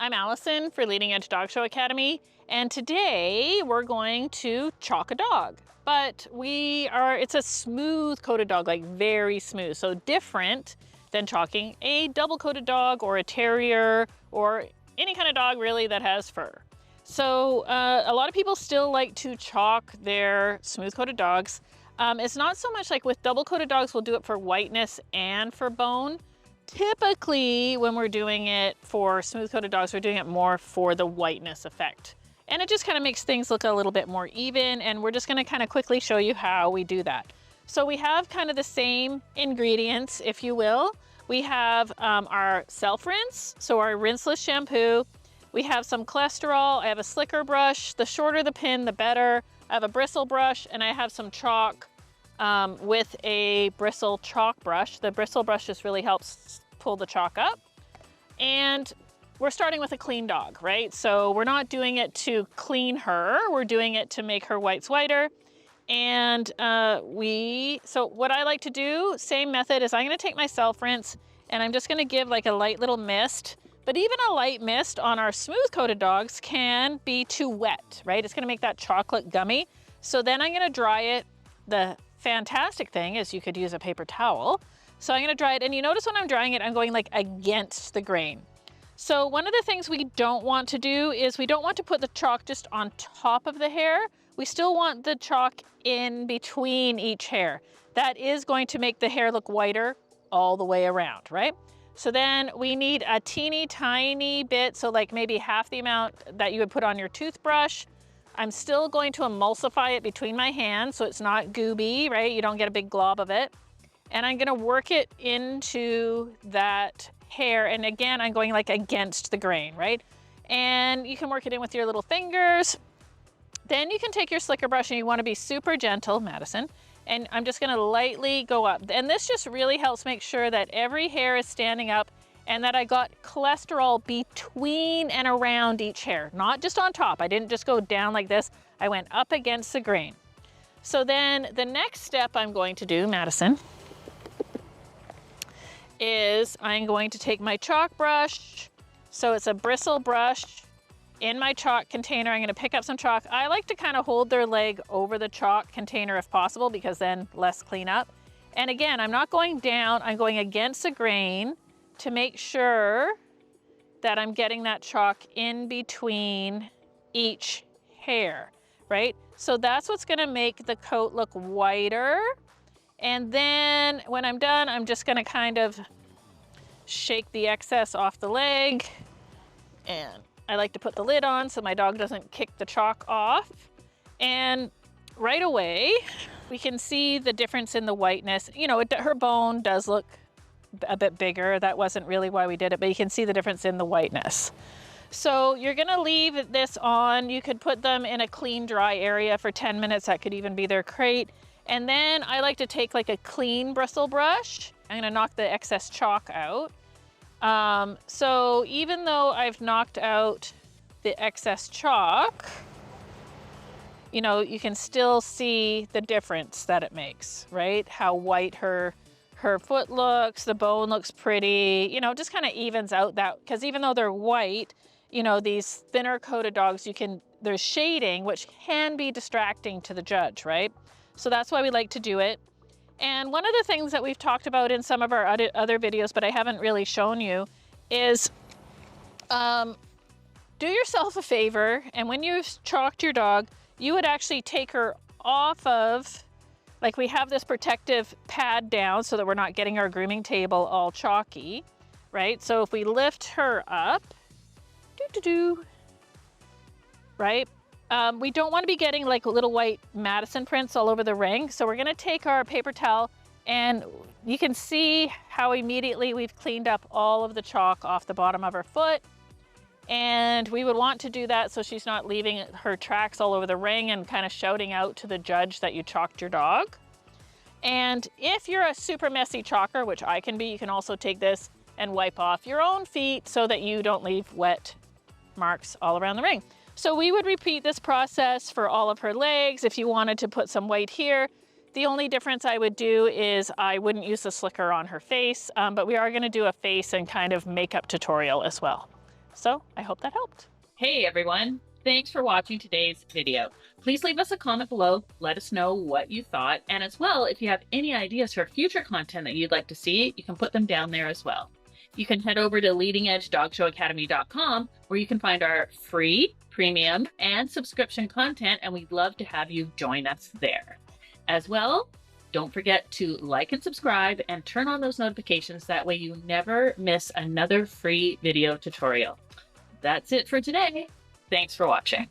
I'm Allison for Leading Edge Dog Show Academy, and today we're going to chalk a dog. But it's a smooth coated dog, like very smooth, so different than chalking a double coated dog or a terrier or any kind of dog really that has fur. So a lot of people still like to chalk their smooth coated dogs. It's not so much like with double coated dogs, we'll do it for whiteness and for bone. Typically, when we're doing it for smooth-coated dogs, we're doing it more for the whiteness effect. And it just kind of makes things look a little bit more even, and we're just going to kind of quickly show you how we do that. So we have kind of the same ingredients, if you will. We have our self-rinse, so our rinseless shampoo. We have some Colestral. I have a slicker brush. The shorter the pin, the better. I have a bristle brush, and I have some chalk with a bristle chalk brush. The bristle brush just really helps pull the chalk up. And we're starting with a clean dog, right? So we're not doing it to clean her. We're doing it to make her whites whiter. And so what I like to do, same method, is I'm gonna take my self-rinse and I'm just gonna give like a light little mist. But even a light mist on our smooth-coated dogs can be too wet, right? It's gonna make that chocolate gummy. So then I'm gonna dry it. The fantastic thing is you could use a paper towel. So I'm gonna dry it, and you notice when I'm drying it, I'm going like against the grain. So one of the things we don't want to do is we don't want to put the chalk just on top of the hair. We still want the chalk in between each hair. That is going to make the hair look whiter all the way around, right? So then we need a teeny tiny bit, so like maybe half the amount that you would put on your toothbrush. I'm still going to emulsify it between my hands so it's not gooby, right? You don't get a big glob of it. And I'm gonna work it into that hair. And again, I'm going like against the grain, right? And you can work it in with your little fingers. Then you can take your slicker brush, and you wanna be super gentle, Madison. And I'm just gonna lightly go up. And this just really helps make sure that every hair is standing up and that I got cholesterol between and around each hair, not just on top. I didn't just go down like this. I went up against the grain. So then the next step I'm going to do, Madison, is I'm going to take my chalk brush. So it's a bristle brush in my chalk container. I'm gonna pick up some chalk. I like to kind of hold their leg over the chalk container if possible, because then less cleanup. And again, I'm not going down, I'm going against the grain to make sure that I'm getting that chalk in between each hair, right? So that's what's gonna make the coat look whiter. And then when I'm done, I'm just gonna kind of shake the excess off the leg. And I like to put the lid on so my dog doesn't kick the chalk off. And right away, we can see the difference in the whiteness. You know, her bone does look a bit bigger. That wasn't really why we did it, but you can see the difference in the whiteness. So you're gonna leave this on. You could put them in a clean, dry area for 10 minutes. That could even be their crate. And then I like to take like a clean bristle brush. I'm gonna knock the excess chalk out. So even though I've knocked out the excess chalk, you know, you can still see the difference that it makes, right? How white her foot looks, the bone looks pretty, you know, just kind of evens out that, because even though they're white, you know, these thinner coated dogs, there's shading, which can be distracting to the judge, right? So that's why we like to do it. And one of the things that we've talked about in some of our other videos, but I haven't really shown you, is do yourself a favor, and when you've chalked your dog, you would actually take her off of, like we have this protective pad down so that we're not getting our grooming table all chalky, right? So if we lift her up, right? We don't want to be getting like little white Madison prints all over the ring. So we're gonna take our paper towel, and you can see how immediately we've cleaned up all of the chalk off the bottom of her foot. And we would want to do that so she's not leaving her tracks all over the ring and kind of shouting out to the judge that you chalked your dog. And if you're a super messy chalker, which I can be, you can also take this and wipe off your own feet so that you don't leave wet marks all around the ring. So we would repeat this process for all of her legs. If you wanted to put some white here, the only difference I would do is I wouldn't use the slicker on her face, but we are gonna do a face and kind of makeup tutorial as well. So I hope that helped. Hey everyone, thanks for watching today's video. Please leave us a comment below, let us know what you thought, and as well, if you have any ideas for future content that you'd like to see, you can put them down there as well. You can head over to leadingedgedogshow.academy.com where you can find our free, premium, and subscription content, and we'd love to have you join us there. As well, don't forget to like and subscribe and turn on those notifications. That way you never miss another free video tutorial. That's it for today. Thanks for watching.